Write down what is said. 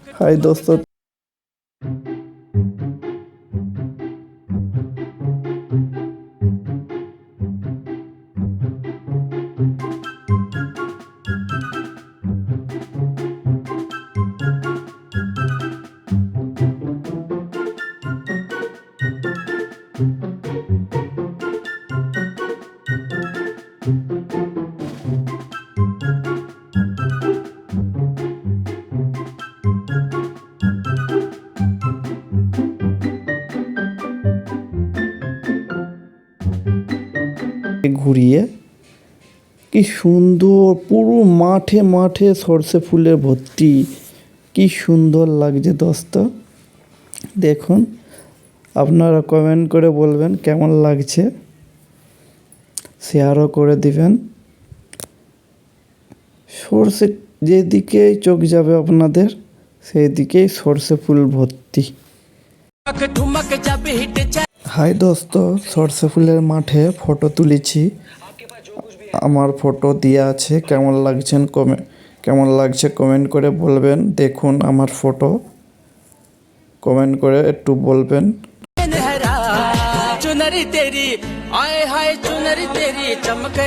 हाय दोस्तों। ঘুরিয়ে কি সুন্দর পুরো মাঠে মাঠে সরষে ফুলে ভর্তি, কি সুন্দর লাগছে দোস্ত। দেখুন, আপনারা কমেন্ট করে বলবেন কেমন লাগছে, শেয়ারও করে দিবেন। সরষে যেদিকেই চোখ যাবে আপনাদের সেই দিকেই সরষে ফুল ভর্তি। হাই দোস্ত, সরষে ফুলের মাঠে ফটো তুলেছি, আমার ফটো দেওয়া আছে। কেমন লাগছে কমেন্ট করে বলবেন। দেখুন আমার ফটো, কমেন্ট করে একটু বলবেন। चुनरी तेरी आए हाय चुनरी तेरी चमक